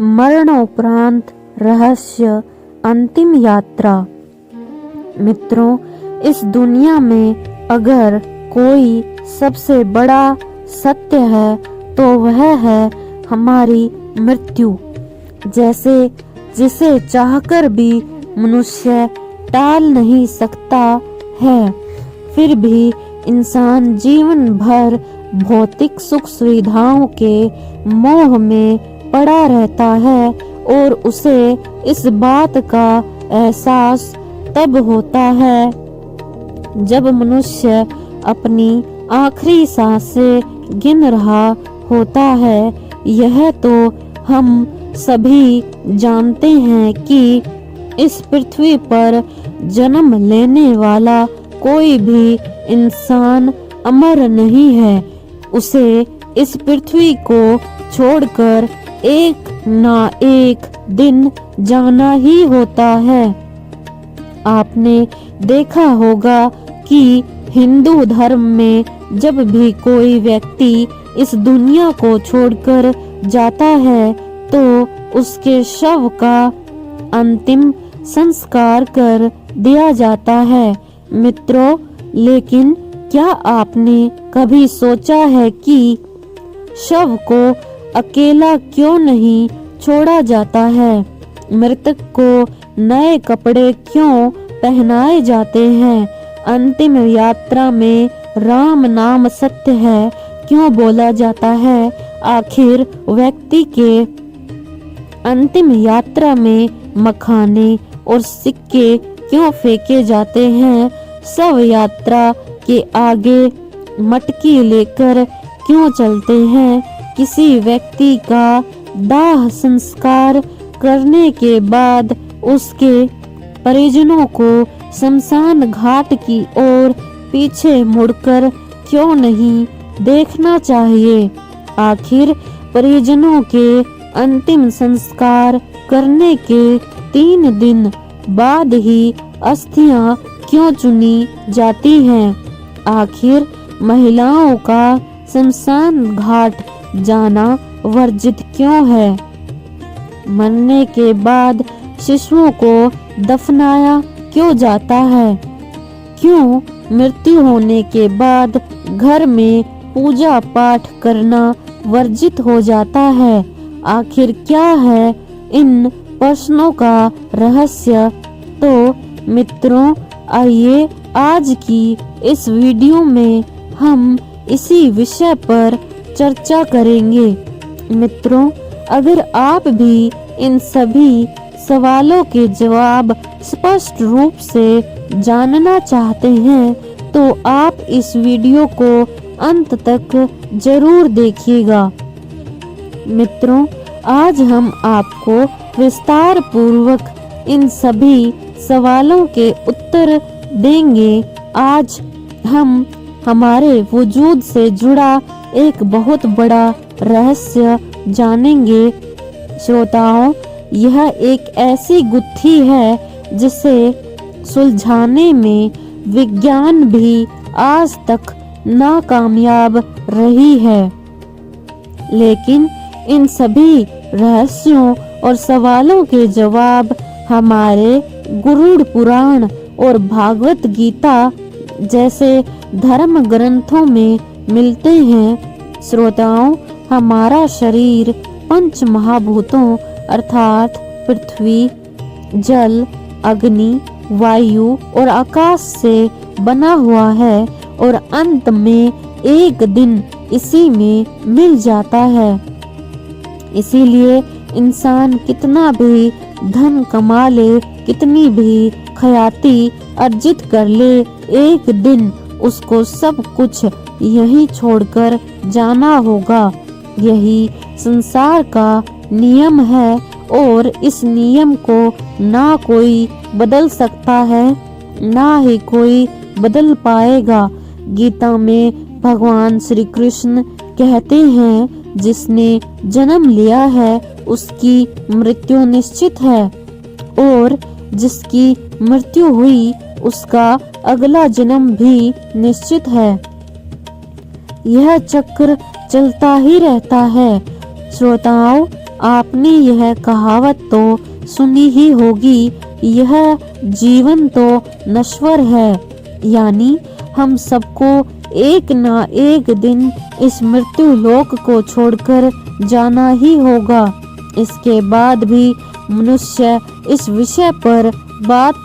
मरणोपरांत रहस्य, अंतिम यात्रा। मित्रों, इस दुनिया में अगर कोई सबसे बड़ा सत्य है तो वह है हमारी मृत्यु। जिसे चाहकर भी मनुष्य टाल नहीं सकता है, फिर भी इंसान जीवन भर भौतिक सुख सुविधाओं के मोह में पड़ा रहता है और उसे इस बात का एहसास तब होता है जब मनुष्य अपनी आखिरी सांसें गिन रहा होता है। यह तो हम सभी जानते हैं कि इस पृथ्वी पर जन्म लेने वाला कोई भी इंसान अमर नहीं है। उसे इस पृथ्वी को छोड़कर एक ना एक दिन जाना ही होता है। आपने देखा होगा कि हिंदू धर्म में जब भी कोई व्यक्ति इस दुनिया को छोड़कर जाता है तो उसके शव का अंतिम संस्कार कर दिया जाता है। मित्रों, लेकिन क्या आपने कभी सोचा है कि शव को अकेला क्यों नहीं छोड़ा जाता है? मृतक को नए कपड़े क्यों पहनाए जाते हैं? अंतिम यात्रा में राम नाम सत्य है क्यों बोला जाता है? आखिर व्यक्ति के अंतिम यात्रा में मखाने और सिक्के क्यों फेंके जाते हैं? शव यात्रा के आगे मटकी लेकर क्यों चलते हैं? किसी व्यक्ति का दाह संस्कार करने के बाद उसके परिजनों को शमशान घाट की ओर पीछे मुड़कर क्यों नहीं देखना चाहिए? आखिर परिजनों के अंतिम संस्कार करने के 3 दिन बाद ही अस्थियां क्यों चुनी जाती हैं? आखिर महिलाओं का शमशान घाट जाना वर्जित क्यों है? मरने के बाद शिशुओं को दफनाया क्यों जाता है? क्यों मृत्यु होने के बाद घर में पूजा पाठ करना वर्जित हो जाता है? आखिर क्या है इन प्रश्नों का रहस्य? तो मित्रों, आइए आज की इस वीडियो में हम इसी विषय पर चर्चा करेंगे। मित्रों, अगर आप भी इन सभी सवालों के जवाब स्पष्ट रूप से जानना चाहते हैं तो आप इस वीडियो को अंत तक जरूर देखिएगा। मित्रों, आज हम आपको विस्तार पूर्वक इन सभी सवालों के उत्तर देंगे। आज हम हमारे वजूद से जुड़ा एक बहुत बड़ा रहस्य जानेंगे। श्रोताओं, यह एक ऐसी गुत्थी है जिसे सुलझाने में विज्ञान भी आज तक नाकामयाब रही है। लेकिन इन सभी रहस्यों और सवालों के जवाब हमारे गरुड़ पुराण और भागवत गीता जैसे धर्म ग्रंथों में मिलते हैं। श्रोताओं, हमारा शरीर 5 महाभूतों अर्थात पृथ्वी, जल, अग्नि, वायु और आकाश से बना हुआ है और अंत में एक दिन इसी में मिल जाता है। इसीलिए इंसान कितना भी धन कमा ले, कितनी भी ख्याति अर्जित कर ले, एक दिन उसको सब कुछ यही छोड़कर जाना होगा। यही संसार का नियम है और इस नियम को ना कोई बदल सकता है, ना ही कोई बदल पाएगा। गीता में भगवान श्री कृष्ण कहते हैं, जिसने जन्म लिया है उसकी मृत्यु निश्चित है और जिसकी मृत्यु हुई उसका अगला जन्म भी निश्चित है। यह चक्र चलता ही रहता है। श्रोताओं, आपने यह कहावत तो सुनी ही होगी, यह जीवन तो नश्वर है, यानी हम सबको एक ना एक दिन इस मृत्यु लोक को छोड़कर जाना ही होगा। इसके बाद भी मनुष्य इस विषय पर बात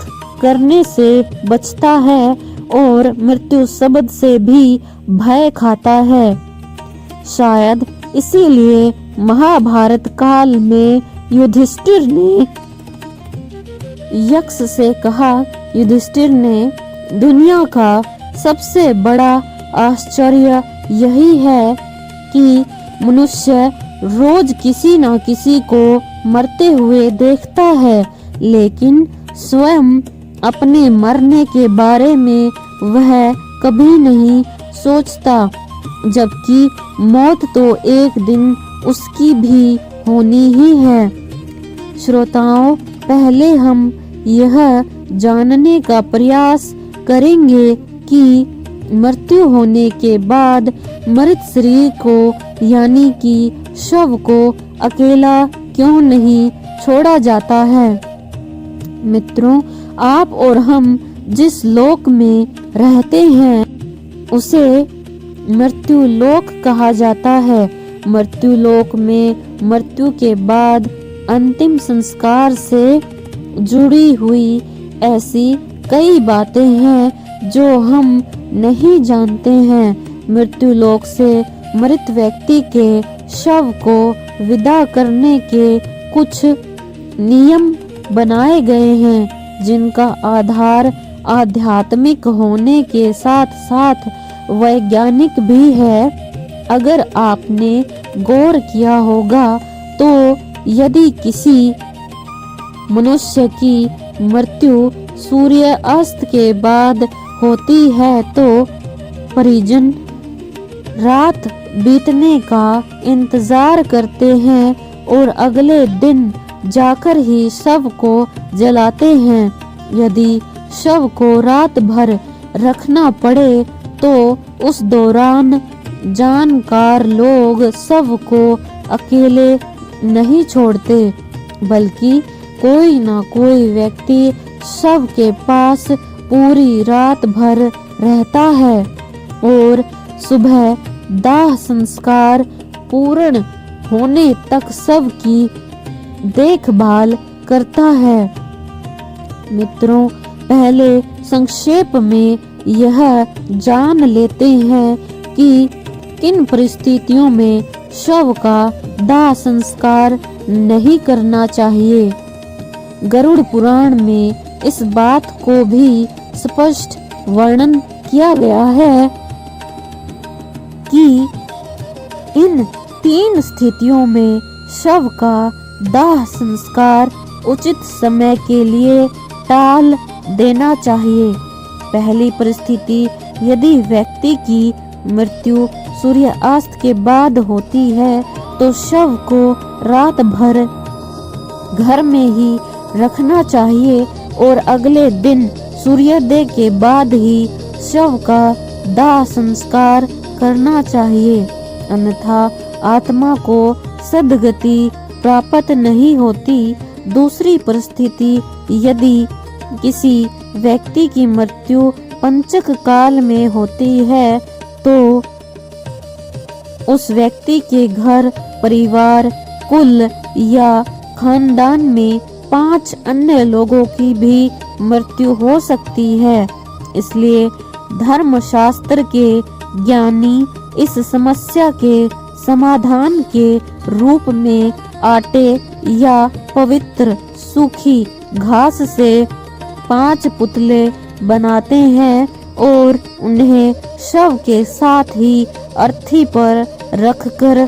करने से बचता है और मृत्यु शब्द से भी भय खाता है। शायद इसीलिए महाभारत काल में युधिष्ठिर ने यक्ष से कहा, युधिष्ठिर ने, दुनिया का सबसे बड़ा आश्चर्य यही है कि मनुष्य रोज किसी न किसी को मरते हुए देखता है, लेकिन स्वयं अपने मरने के बारे में वह कभी नहीं सोचता, जबकि मौत तो एक दिन उसकी भी होनी ही है। श्रोताओं, पहले हम यह जानने का प्रयास करेंगे कि मृत्यु होने के बाद मृत शरीर को यानी कि शव को अकेला क्यों नहीं छोड़ा जाता है। मित्रों, आप और हम जिस लोक में रहते हैं उसे मृत्यु लोक कहा जाता है। मृत्यु लोक में मृत्यु के बाद अंतिम संस्कार से जुड़ी हुई ऐसी कई बातें हैं जो हम नहीं जानते हैं। मृत्यु लोक से मृत व्यक्ति के शव को विदा करने के कुछ नियम बनाए गए हैं, जिनका आधार आध्यात्मिक होने के साथ साथ वैज्ञानिक भी है। अगर आपने गौर किया होगा तो यदि किसी मनुष्य की मृत्यु सूर्य अस्त के बाद होती है तो परिजन रात बीतने का इंतजार करते हैं और अगले दिन जाकर ही शव को जलाते हैं। यदि शव को रात भर रखना पड़े तो उस दौरान जानकार लोग शव को अकेले नहीं छोड़ते, बल्कि कोई ना कोई व्यक्ति शव के पास पूरी रात भर रहता है और सुबह दाह संस्कार पूर्ण होने तक शव की देखभाल करता है। मित्रों, पहले संक्षेप में यह जान लेते हैं कि किन परिस्थितियों में शव का दाह संस्कार नहीं करना चाहिए। गरुड़ पुराण में इस बात को भी स्पष्ट वर्णन किया गया है कि इन 3 स्थितियों में शव का दाह संस्कार उचित समय के लिए टाल देना चाहिए। पहली परिस्थिति, यदि व्यक्ति की मृत्यु सूर्यास्त के बाद होती है तो शव को रात भर घर में ही रखना चाहिए और अगले दिन सूर्योदय के बाद ही शव का दाह संस्कार करना चाहिए, अन्यथा आत्मा को सद्गति प्राप्त नहीं होती। दूसरी परिस्थिति, यदि किसी व्यक्ति की मृत्यु पंचक काल में होती है तो उस व्यक्ति के घर, परिवार, कुल या खानदान में 5 अन्य लोगों की भी मृत्यु हो सकती है। इसलिए धर्मशास्त्र के ज्ञानी इस समस्या के समाधान के रूप में आटे या पवित्र सूखी घास से 5 पुतले बनाते हैं और उन्हें शव के साथ ही अर्थी पर रखकर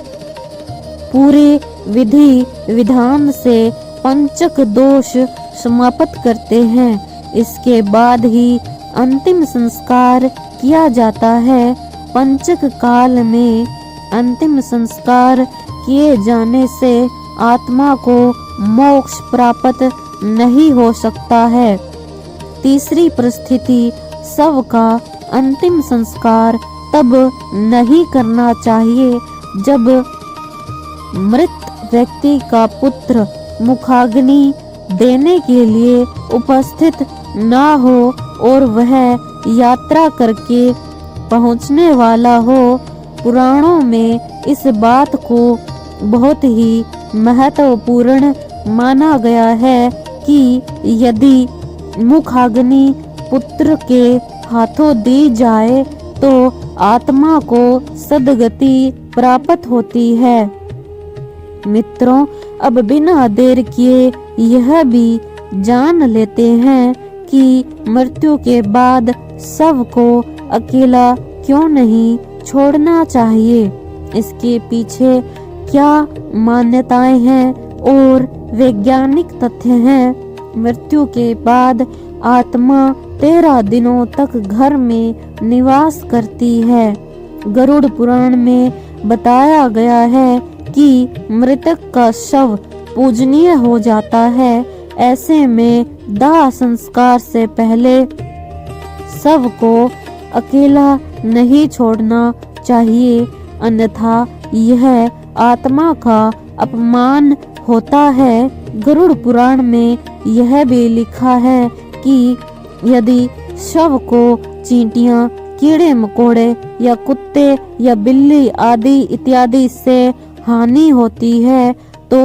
पूरे विधि विधान से पंचक दोष समाप्त करते हैं। इसके बाद ही अंतिम संस्कार किया जाता है। पंचक काल में अंतिम संस्कार किए जाने से आत्मा को मोक्ष प्राप्त नहीं हो सकता है। तीसरी परिस्थिति, शव का अंतिम संस्कार तब नहीं करना चाहिए जब मृत व्यक्ति का पुत्र मुखाग्नि देने के लिए उपस्थित ना हो और वह यात्रा करके पहुंचने वाला हो। पुराणों में इस बात को बहुत ही महत्वपूर्ण माना गया है कि यदि मुखाग्नि पुत्र के हाथों दी जाए तो आत्मा को सद्गति प्राप्त होती है। मित्रों, अब बिना देर किए यह भी जान लेते हैं कि मृत्यु के बाद शव को अकेला क्यों नहीं छोड़ना चाहिए। इसके पीछे क्या मान्यताएं हैं और वैज्ञानिक तथ्य हैं। मृत्यु के बाद आत्मा 13 दिनों तक घर में निवास करती है। गरुड़ पुराण में बताया गया है कि मृतक का शव पूजनीय हो जाता है। ऐसे में दाह संस्कार से पहले शव को अकेला नहीं छोड़ना चाहिए, अन्यथा यह आत्मा का अपमान होता है। गरुड़ पुराण में यह भी लिखा है कि यदि शव को चींटियां, कीड़े मकोड़े या कुत्ते या बिल्ली आदि इत्यादि से हानि होती है तो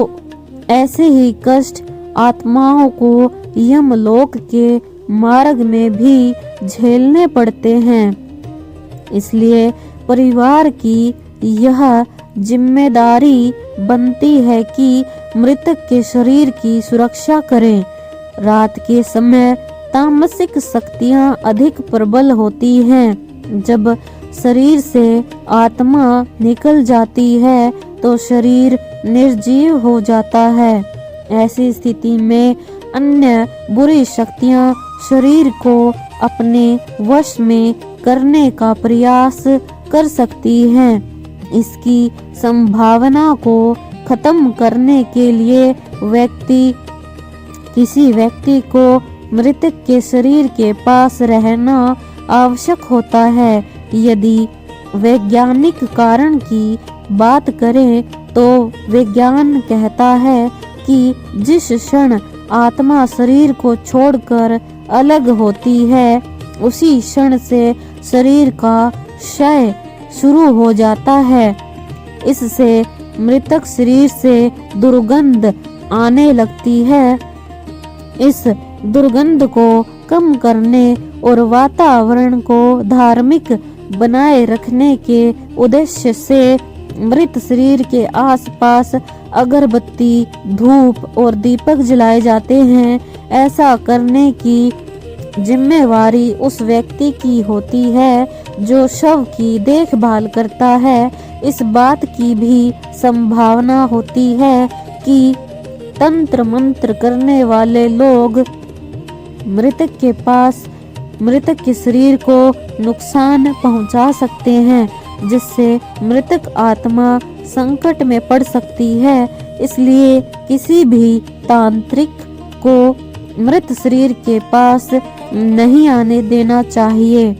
ऐसे ही कष्ट आत्माओं को यमलोक के मार्ग में भी झेलने पड़ते हैं। इसलिए परिवार की यह जिम्मेदारी बनती है कि मृतक के शरीर की सुरक्षा करें। रात के समय तामसिक शक्तियां अधिक प्रबल होती हैं। जब शरीर से आत्मा निकल जाती है तो शरीर निर्जीव हो जाता है। ऐसी स्थिति में अन्य बुरी शक्तियां शरीर को अपने वश में करने का प्रयास कर सकती हैं। इसकी संभावना को खत्म करने के लिए किसी व्यक्ति को मृतक के शरीर के पास रहना आवश्यक होता है। यदि वैज्ञानिक कारण की बात करें तो विज्ञान कहता है कि जिस क्षण आत्मा शरीर को छोड़कर अलग होती है उसी क्षण से शरीर का क्षय शुरू हो जाता है। इससे मृतक शरीर से दुर्गंध आने लगती है। इस दुर्गंध को कम करने और वातावरण को धार्मिक बनाए रखने के उद्देश्य से मृत शरीर के आसपास अगरबत्ती, धूप और दीपक जलाए जाते हैं। ऐसा करने की जिम्मेवारी उस व्यक्ति की होती है जो शव की देखभाल करता है। इस बात की भी संभावना होती है कि तंत्र मंत्र करने वाले लोग मृतक के शरीर को नुकसान पहुंचा सकते हैं, जिससे मृतक आत्मा संकट में पड़ सकती है। इसलिए किसी भी तांत्रिक को मृत शरीर के पास नहीं आने देना चाहिए।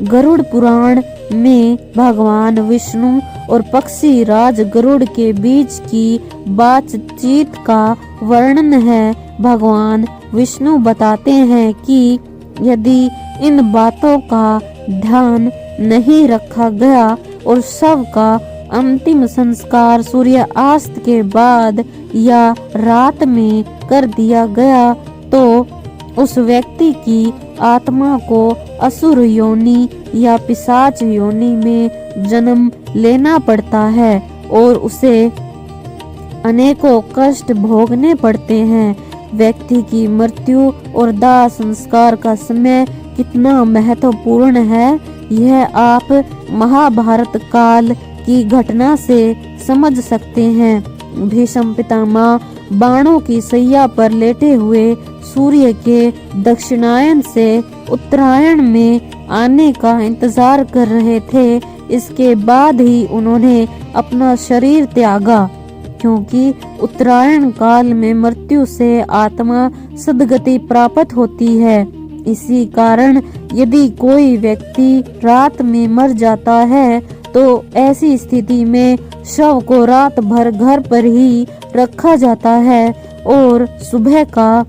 गरुड़ पुराण में भगवान विष्णु और पक्षी राज गरुड़ के बीच की बातचीत का वर्णन है। भगवान विष्णु बताते हैं कि यदि इन बातों का ध्यान नहीं रखा गया और शव का अंतिम संस्कार सूर्यास्त के बाद या रात में कर दिया गया तो उस व्यक्ति की आत्मा को असुर योनि या पिशाच योनि में जन्म लेना पड़ता है और उसे अनेकों कष्ट भोगने पड़ते हैं। व्यक्ति की मृत्यु और दाह संस्कार का समय कितना महत्वपूर्ण है यह आप महाभारत काल की घटना से समझ सकते हैं। भीष्म पितामह बाणों की सैया पर लेटे हुए सूर्य के दक्षिणायन से उत्तरायण में आने का इंतजार कर रहे थे। इसके बाद ही उन्होंने अपना शरीर त्यागा, क्योंकि उत्तरायण काल में मृत्यु से आत्मा सद्गति प्राप्त होती है। इसी कारण यदि कोई व्यक्ति रात में मर जाता है तो ऐसी स्थिति में शव को रात भर घर पर ही रखा जाता है और सुबह का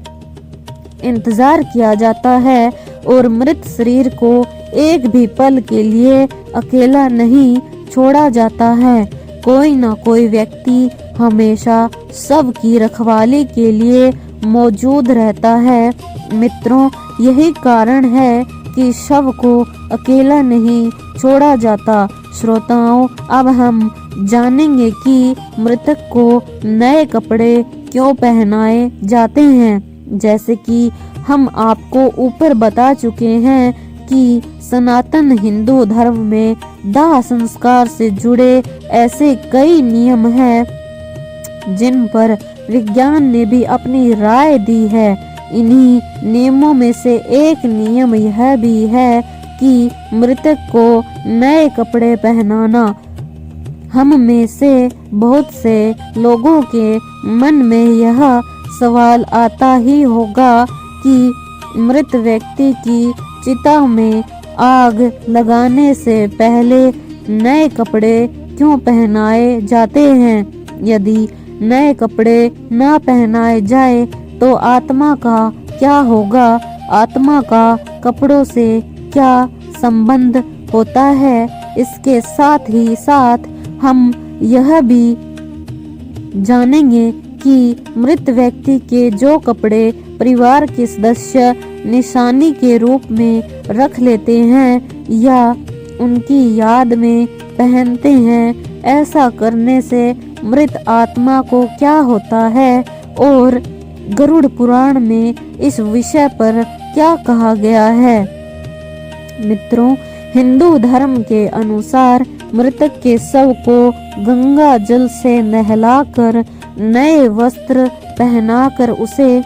इंतजार किया जाता है और मृत शरीर को एक भी पल के लिए अकेला नहीं छोड़ा जाता है। कोई ना कोई व्यक्ति हमेशा शव की रखवाली के लिए मौजूद रहता है। मित्रों, यही कारण है कि शव को अकेला नहीं छोड़ा जाता। श्रोताओं, अब हम जानेंगे कि मृतक को नए कपड़े क्यों पहनाए जाते हैं। जैसे कि हम आपको ऊपर बता चुके हैं कि सनातन हिंदू धर्म में दाह संस्कार से जुड़े ऐसे कई नियम हैं जिन पर विज्ञान ने भी अपनी राय दी है। इन्हीं नियमों में से एक नियम यह भी है कि मृतक को नए कपड़े पहनाना। हम में से बहुत से लोगों के मन में यह सवाल आता ही होगा कि मृत व्यक्ति की चिता में आग लगाने से पहले नए कपड़े क्यों पहनाए जाते हैं। यदि नए कपड़े ना पहनाए जाए तो आत्मा का क्या होगा, आत्मा का कपड़ों से क्या संबंध होता है। इसके साथ ही साथ हम यह भी जानेंगे कि मृत व्यक्ति के जो कपड़े परिवार के सदस्य निशानी के रूप में रख लेते हैं या उनकी याद में पहनते हैं, ऐसा करने से मृत आत्मा को क्या होता है और गरुड़ पुराण में इस विषय पर क्या कहा गया है। मित्रों, हिंदू धर्म के अनुसार मृतक के शव को गंगा जल से नहलाकर नए वस्त्र पहनाकर उसे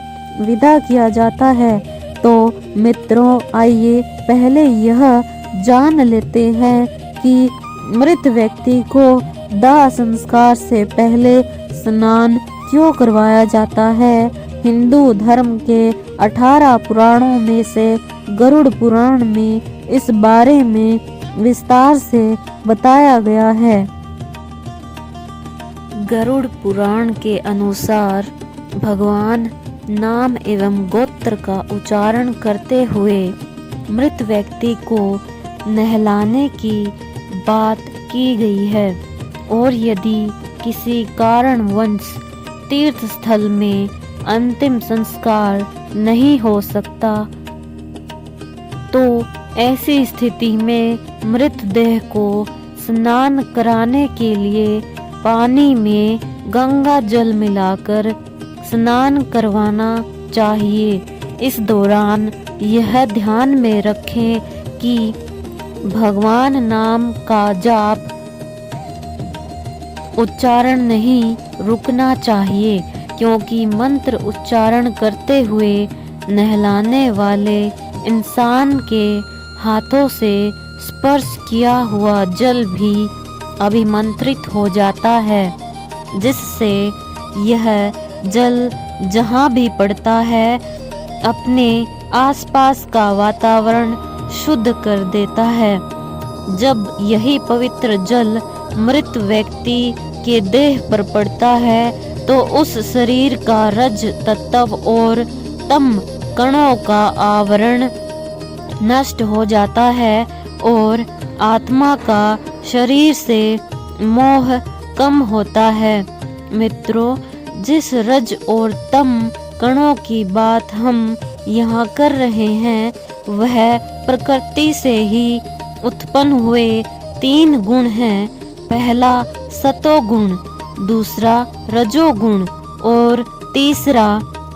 विदा किया जाता है। तो मित्रों, आइए पहले यह जान लेते हैं कि मृत व्यक्ति को दाह संस्कार से पहले स्नान क्यों करवाया जाता है। हिंदू धर्म के 18 पुराणों में से गरुड़ पुराण में इस बारे में विस्तार से बताया गया है। गरुड़ पुराण के अनुसार भगवान नाम एवं गोत्र का उच्चारण करते हुए मृत व्यक्ति को नहलाने की बात की गई है और यदि किसी कारणवश तीर्थ स्थल में अंतिम संस्कार नहीं हो सकता तो ऐसी स्थिति में मृतदेह को स्नान कराने के लिए पानी में गंगा जल मिलाकर स्नान करवाना चाहिए। इस दौरान यह ध्यान में रखें कि भगवान नाम का जाप उच्चारण नहीं रुकना चाहिए, क्योंकि मंत्र उच्चारण करते हुए नहलाने वाले इंसान के हाथों से स्पर्श किया हुआ जल भी अभिमंत्रित हो जाता है, जिससे यह जल जहाँ भी पड़ता है अपने आसपास का वातावरण शुद्ध कर देता है। जब यही पवित्र जल मृत व्यक्ति के देह पर पड़ता है तो उस शरीर का रज तत्व और तम कणों का आवरण नष्ट हो जाता है और आत्मा का शरीर से मोह कम होता है। मित्रों, जिस रज और तम कणों की बात हम यहाँ कर रहे हैं वह प्रकृति से ही उत्पन्न हुए 3 गुण हैं। पहला सतोगुण, दूसरा रजोगुण और तीसरा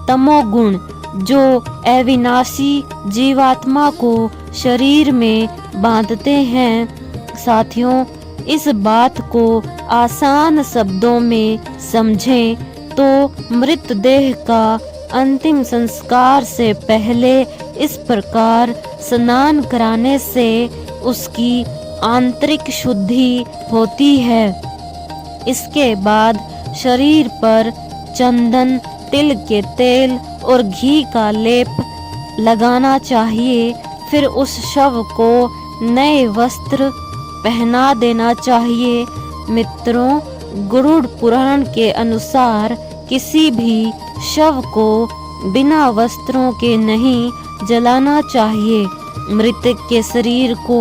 तमोगुण, जो अविनाशी जीवात्मा को शरीर में बांधते हैं। साथियों, इस बात को आसान शब्दों में समझें तो मृतदेह का अंतिम संस्कार से पहले इस प्रकार स्नान कराने से उसकी आंतरिक शुद्धि होती है। इसके बाद शरीर पर चंदन, तिल के तेल और घी का लेप लगाना चाहिए। फिर उस शव को नए वस्त्र पहना देना चाहिए। मित्रों, गरुड़ पुराण के अनुसार किसी भी शव को बिना वस्त्रों के नहीं जलाना चाहिए। मृतक के शरीर को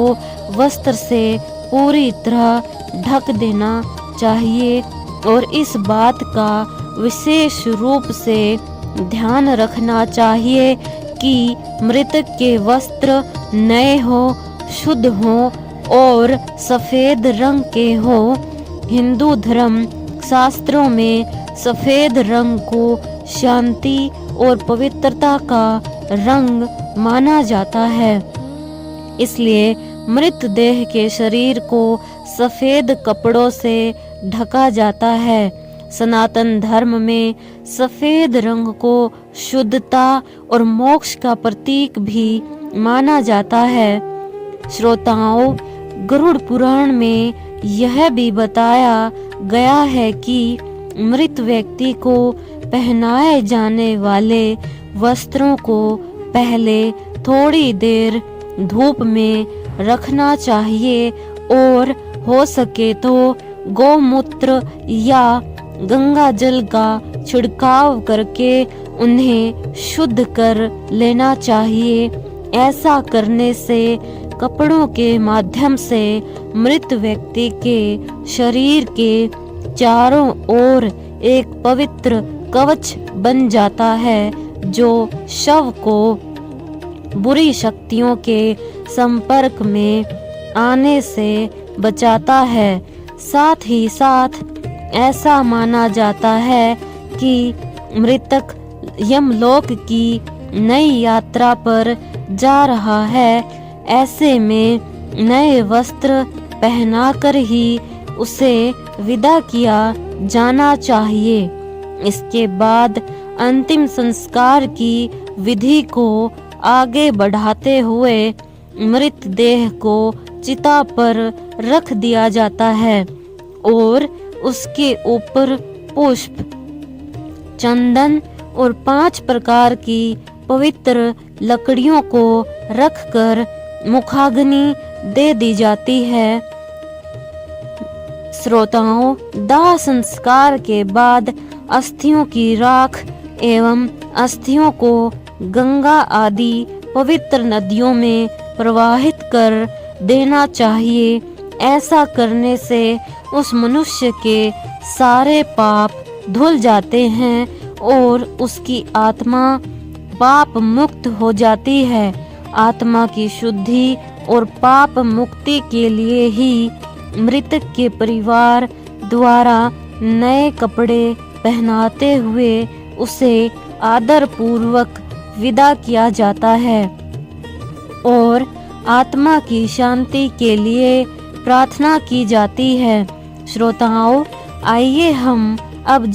वस्त्र से पूरी तरह ढक देना चाहिए और इस बात का विशेष रूप से ध्यान रखना चाहिए कि मृतक के वस्त्र नए हो, शुद्ध हो और सफेद रंग के हो। हिंदू धर्म शास्त्रों में सफेद रंग को शांति और पवित्रता का रंग माना जाता है, इसलिए मृतदेह के शरीर को सफेद कपड़ों से ढका जाता है। सनातन धर्म में सफेद रंग को शुद्धता और मोक्ष का प्रतीक भी माना जाता है। श्रोताओं, गरुड़ पुराण में यह भी बताया गया है कि मृत व्यक्ति को पहनाए जाने वाले वस्त्रों को पहले थोड़ी देर धूप में रखना चाहिए और हो सके तो गौमूत्र या गंगा जल का छिड़काव करके उन्हें शुद्ध कर लेना चाहिए। ऐसा करने से कपड़ों के माध्यम से मृत व्यक्ति के शरीर के चारों ओर एक पवित्र कवच बन जाता है जो शव को बुरी शक्तियों के संपर्क में आने से बचाता है। साथ ही साथ ऐसा माना जाता है कि मृतक यमलोक की नई यात्रा पर जा रहा है। ऐसे में नए वस्त्र पहनाकर ही उसे विदा किया जाना चाहिए। इसके बाद अंतिम संस्कार की विधि को आगे बढ़ाते हुए मृतदेह को चिता पर रख दिया जाता है और उसके ऊपर पुष्प, चंदन और 5 प्रकार की पवित्र लकड़ियों को रखकर मुखाग्नि दे दी जाती है। श्रोताओं, दाह संस्कार के बाद अस्थियों की राख एवं अस्थियों को गंगा आदि पवित्र नदियों में प्रवाहित कर देना चाहिए। ऐसा करने से उस मनुष्य के सारे पाप धुल जाते हैं और उसकी आत्मा पाप मुक्त हो जाती है। आत्मा की शुद्धि और पाप मुक्ति के लिए ही मृतक के परिवार द्वारा नए कपड़े पहनाते हुए उसे आदर पूर्वक विदा किया जाता है और आत्मा की शांति के लिए प्रार्थना की जाती है। श्रोताओं, आइए हम अब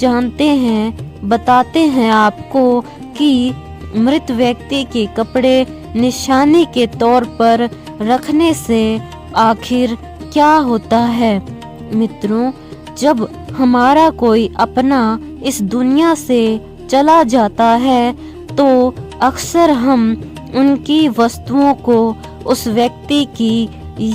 बताते हैं आपको कि मृत व्यक्ति के कपड़े निशानी के तौर पर रखने से आखिर क्या होता है। मित्रों, जब हमारा कोई अपना इस दुनिया से चला जाता है तो अक्सर हम उनकी वस्तुओं को उस व्यक्ति की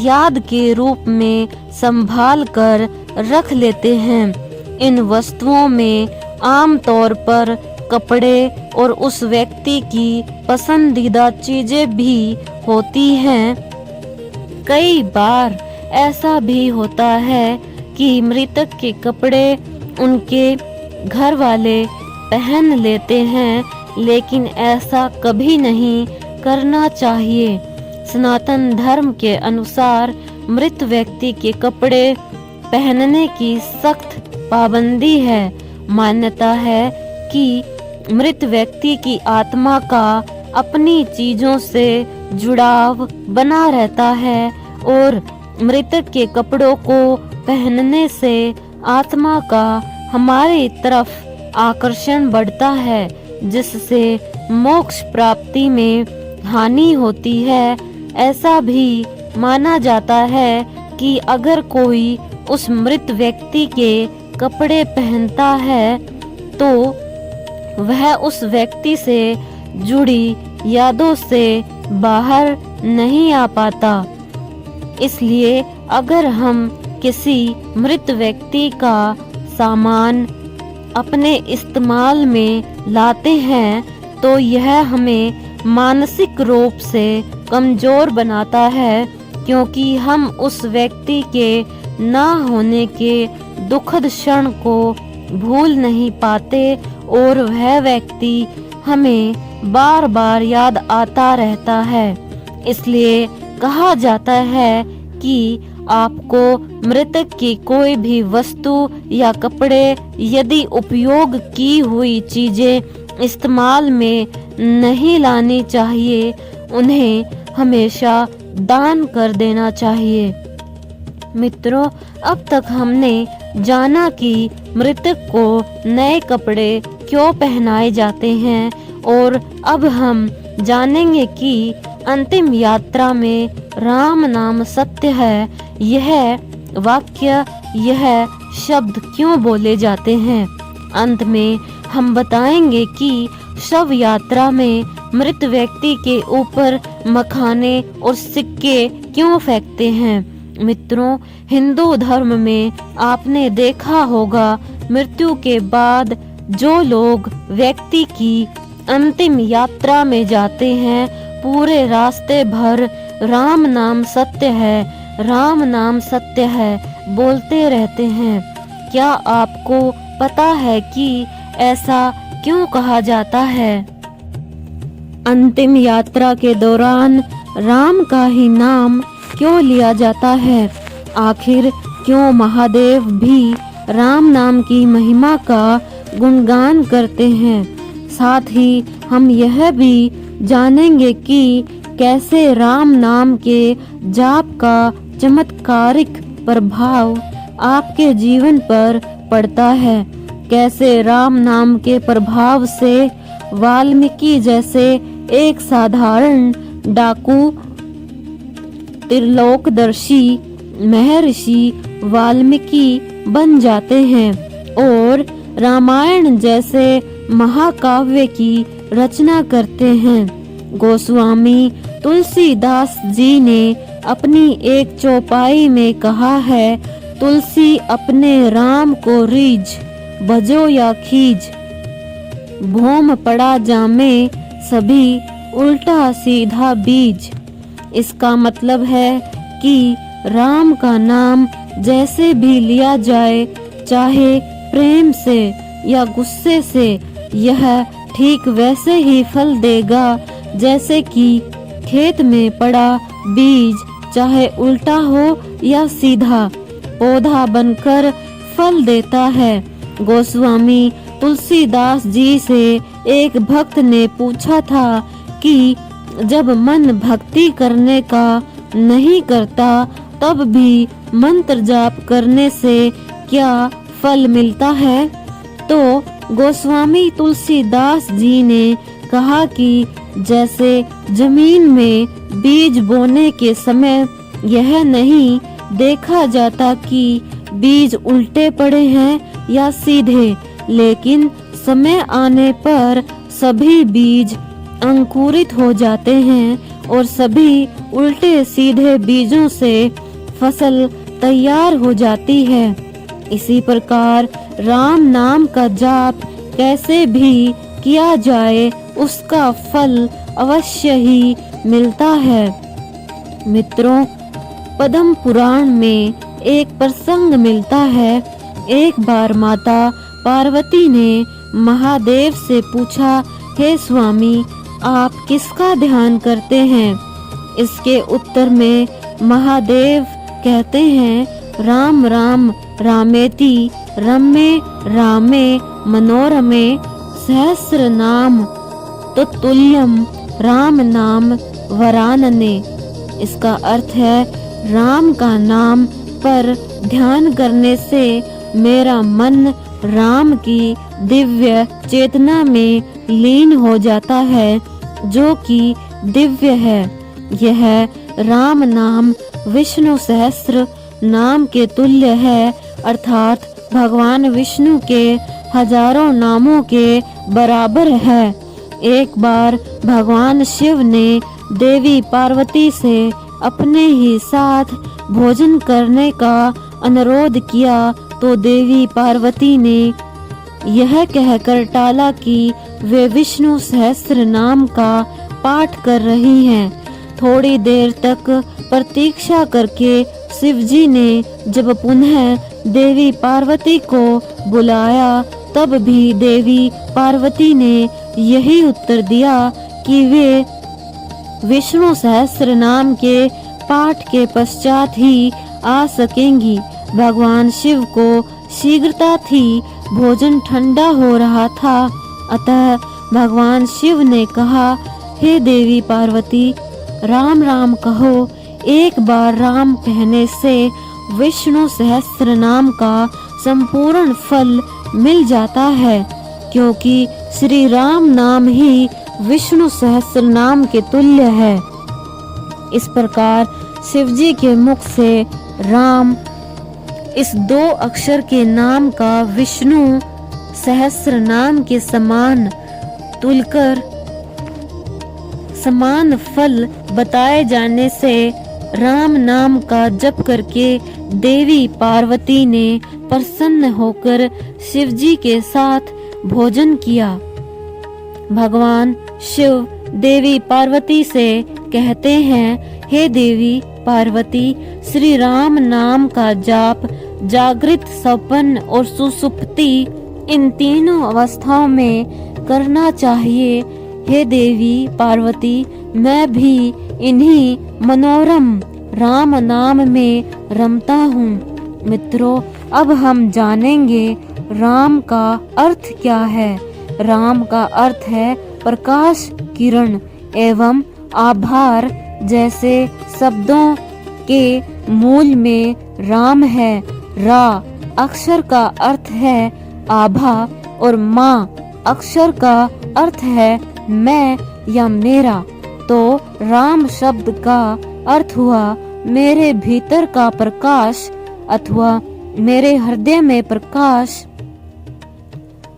याद के रूप में संभाल कर रख लेते हैं। इन वस्तुओं में आम तौर पर कपड़े और उस व्यक्ति की पसंदीदा चीजें भी होती हैं। कई बार ऐसा भी होता है कि मृतक के कपड़े उनके घर वाले पहन लेते हैं, लेकिन ऐसा कभी नहीं करना चाहिए। सनातन धर्म के अनुसार मृत व्यक्ति के कपड़े पहनने की सख्त पाबंदी है। मान्यता है कि मृत व्यक्ति की आत्मा का अपनी चीजों से जुड़ाव बना रहता है और मृतक के कपड़ों को पहनने से आत्मा का हमारी तरफ आकर्षण बढ़ता है, जिससे मोक्ष प्राप्ति में हानि होती है। ऐसा भी माना जाता है कि अगर कोई उस मृत व्यक्ति के कपड़े पहनता है तो वह उस व्यक्ति से जुड़ी यादों से बाहर नहीं आ पाता। इसलिए अगर हम किसी मृत व्यक्ति का सामान अपने इस्तेमाल में लाते हैं तो यह हमें मानसिक रूप से कमजोर बनाता है, क्योंकि हम उस व्यक्ति के ना होने के दुखद क्षण को भूल नहीं पाते और वह व्यक्ति हमें बार बार याद आता रहता है। इसलिए कहा जाता है कि आपको मृतक की कोई भी वस्तु या कपड़े यदि उपयोग की हुई चीजें इस्तेमाल में नहीं लानी चाहिए, उन्हें हमेशा दान कर देना चाहिए। मित्रों, अब तक हमने जाना कि मृतक को नए कपड़े क्यों पहनाए जाते हैं और अब हम जानेंगे कि अंतिम यात्रा में राम नाम सत्य है, यह वाक्य, यह शब्द क्यों बोले जाते हैं। अंत में हम बताएंगे कि शव यात्रा में मृत व्यक्ति के ऊपर मखाने और सिक्के क्यों फेंकते हैं। मित्रों, हिंदू धर्म में आपने देखा होगा मृत्यु के बाद जो लोग व्यक्ति की अंतिम यात्रा में जाते हैं, पूरे रास्ते भर राम नाम सत्य है, राम नाम सत्य है बोलते रहते हैं। क्या आपको पता है कि ऐसा क्यों कहा जाता है? अंतिम यात्रा के दौरान राम का ही नाम क्यों लिया जाता है? आखिर क्यों महादेव भी राम नाम की महिमा का गुणगान करते हैं? साथ ही हम यह भी जानेंगे कि कैसे राम नाम के जाप का चमत्कारिक प्रभाव आपके जीवन पर पड़ता है। कैसे राम नाम के प्रभाव से वाल्मीकि जैसे एक साधारण डाकू त्रिलोकदर्शी महर्षि वाल्मीकि बन जाते हैं और रामायण जैसे महाकाव्य की रचना करते हैं। गोस्वामी तुलसीदास जी ने अपनी एक चौपाई में कहा है, तुलसी अपने राम को रीझ, भजो या खीज, भोम पड़ा जामे सभी उल्टा सीधा बीज। इसका मतलब है कि राम का नाम जैसे भी लिया जाए, चाहे प्रेम से या गुस्से से, यह ठीक वैसे ही फल देगा जैसे कि खेत में पड़ा बीज चाहे उल्टा हो या सीधा, पौधा बनकर फल देता है। गोस्वामी तुलसीदास जी से एक भक्त ने पूछा था कि जब मन भक्ति करने का नहीं करता तब भी मंत्र जाप करने से क्या फल मिलता है? तो गोस्वामी तुलसीदास जी ने कहा कि जैसे जमीन में बीज बोने के समय यह नहीं देखा जाता कि बीज उल्टे पड़े हैं या सीधे, लेकिन समय आने पर सभी बीज अंकुरित हो जाते हैं और सभी उल्टे सीधे बीजों से फसल तैयार हो जाती है। इसी प्रकार राम नाम का जाप कैसे भी किया जाए, उसका फल अवश्य ही मिलता है। मित्रों, पद्म पुराण में एक प्रसंग मिलता है। एक बार माता पार्वती ने महादेव से पूछा, हे स्वामी, आप किसका ध्यान करते हैं? इसके उत्तर में महादेव कहते हैं, राम राम रामेति रमे रामे मनोरमे सहस्र नाम तुल्यम राम नाम वरानने। इसका अर्थ है, राम का नाम पर ध्यान करने से मेरा मन राम की दिव्य चेतना में लीन हो जाता है, जो कि दिव्य है। यह राम नाम विष्णु सहस्त्र नाम के तुल्य है, अर्थात भगवान विष्णु के हजारों नामों के बराबर है। एक बार भगवान शिव ने देवी पार्वती से अपने ही साथ भोजन करने का अनुरोध किया तो देवी पार्वती ने यह कहकर टाला कि वे विष्णु सहस्त्र नाम का पाठ कर रही हैं। थोड़ी देर तक प्रतीक्षा करके शिवजी ने जब पुनः देवी पार्वती को बुलाया तब भी देवी पार्वती ने यही उत्तर दिया कि वे विष्णु सहस्त्र नाम के पाठ के पश्चात ही आ सकेंगी। भगवान शिव को शीघ्रता थी, भोजन ठंडा हो रहा था, अतः भगवान शिव ने कहा, हे देवी पार्वती, राम राम कहो। एक बार राम कहने से विष्णु सहस्त्र नाम का संपूर्ण फल मिल जाता है, क्योंकि श्री राम नाम ही विष्णु सहस्त्र नाम के तुल्य है। इस प्रकार शिवजी के मुख से राम इस 2 अक्षर के नाम का विष्णु सहस्त्र नाम के समान तुलकर समान फल बताए जाने से राम नाम का जप करके देवी पार्वती ने प्रसन्न होकर शिवजी के साथ भोजन किया। भगवान शिव देवी पार्वती से कहते हैं, हे देवी पार्वती, श्री राम नाम का जाप जागृत, स्वप्न और सुसुप्ति इन तीनों अवस्थाओं में करना चाहिए। हे देवी पार्वती, मैं भी इन्हीं मनोरम राम नाम में रमता हूँ। मित्रों, अब हम जानेंगे राम का अर्थ क्या है। राम का अर्थ है प्रकाश, किरण एवं आभार जैसे शब्दों के मूल में राम है। रा अक्षर का अर्थ है आभा और माँ अक्षर का अर्थ है मैं या मेरा। तो राम शब्द का अर्थ हुआ मेरे भीतर का प्रकाश अथवा मेरे हृदय में प्रकाश।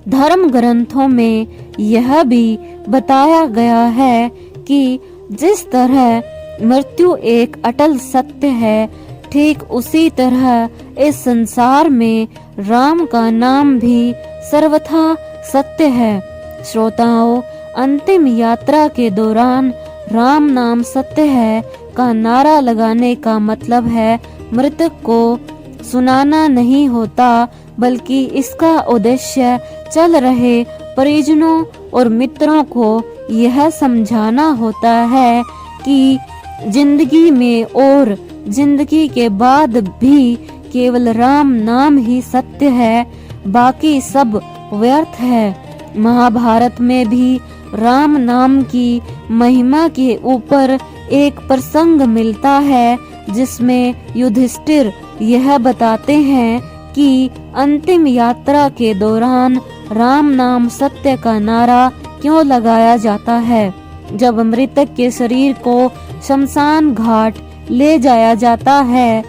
धर्म ग्रंथों में यह भी बताया गया है कि जिस तरह मृत्यु एक अटल सत्य है, ठीक उसी तरह इस संसार में राम का नाम भी सर्वथा सत्य है। श्रोताओं, अंतिम यात्रा के दौरान राम नाम सत्य है का नारा लगाने का मतलब है मृतक को सुनाना नहीं होता, बल्कि इसका उद्देश्य चल रहे परिजनों और मित्रों को यह समझाना होता है कि जिंदगी में और जिंदगी के बाद भी केवल राम नाम ही सत्य है, बाकी सब व्यर्थ है। महाभारत में भी राम नाम की महिमा के ऊपर एक प्रसंग मिलता है, जिसमें युधिष्ठिर यह बताते हैं कि अंतिम यात्रा के दौरान राम नाम सत्य का नारा क्यों लगाया जाता है। जब मृतक के शरीर को शमशान घाट ले जाया जाता है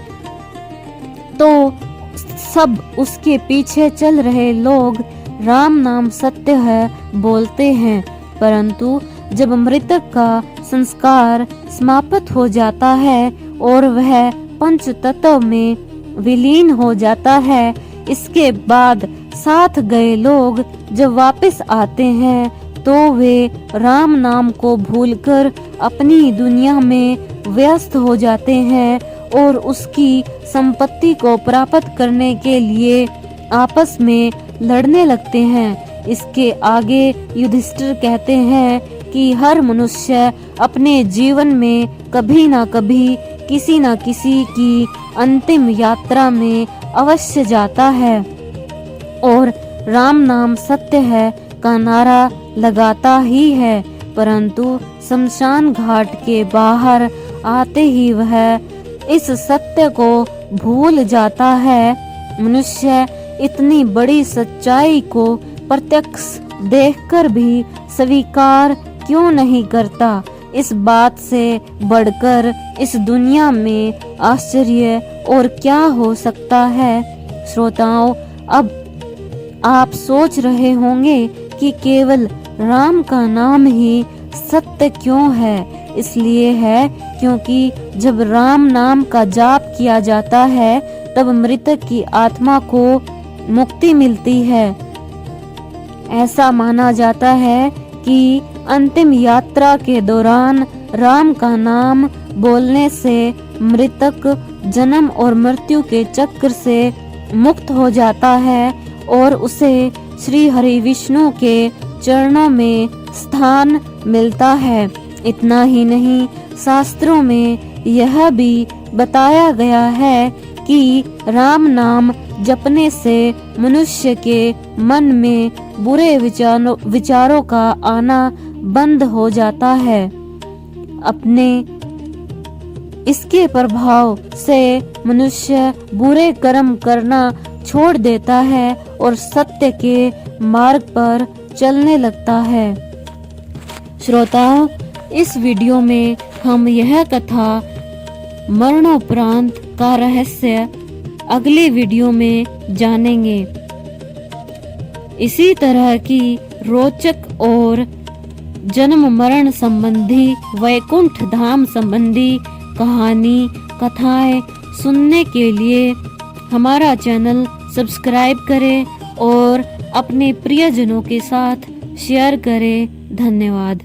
तो सब उसके पीछे चल रहे लोग राम नाम सत्य है बोलते हैं, परंतु जब मृतक का संस्कार समाप्त हो जाता है और वह पंच तत्व में विलीन हो जाता है, इसके बाद साथ गए लोग जब वापस आते हैं तो वे राम नाम को भूलकर अपनी दुनिया में व्यस्त हो जाते हैं और उसकी संपत्ति को प्राप्त करने के लिए आपस में लड़ने लगते हैं। इसके आगे युधिष्ठिर कहते हैं कि हर मनुष्य अपने जीवन में कभी ना कभी किसी न किसी की अंतिम यात्रा में अवश्य जाता है और राम नाम सत्य है का नारा लगाता ही है, परंतु शमशान घाट के बाहर आते ही वह इस सत्य को भूल जाता है। मनुष्य इतनी बड़ी सच्चाई को प्रत्यक्ष देखकर भी स्वीकार क्यों नहीं करता। इस बात से बढ़कर इस दुनिया में आश्चर्य और क्या हो सकता है। श्रोताओं, अब आप सोच रहे होंगे कि केवल राम का नाम ही सत्य क्यों है, इसलिए है क्योंकि जब राम नाम का जाप किया जाता है तब मृतक की आत्मा को मुक्ति मिलती है। ऐसा माना जाता है कि अंतिम यात्रा के दौरान राम का नाम बोलने से मृतक जन्म और मृत्यु के चक्र से मुक्त हो जाता है और उसे श्री हरि विष्णु के चरणों में स्थान मिलता है। इतना ही नहीं, शास्त्रों में यह भी बताया गया है कि राम नाम जपने से मनुष्य के मन में बुरे विचारों का आना बंद हो जाता है। अपने इसके प्रभाव से मनुष्य बुरे कर्म करना छोड़ देता है और सत्य के मार्ग पर चलने लगता है। श्रोताओं, इस वीडियो में हम यह कथा मरणोपरांत का रहस्य अगले वीडियो में जानेंगे। इसी तरह की रोचक और जन्म मरण संबंधी, वैकुंठ धाम संबंधी कहानी कथाएं सुनने के लिए हमारा चैनल सब्सक्राइब करें और अपने प्रियजनों के साथ शेयर करें। धन्यवाद।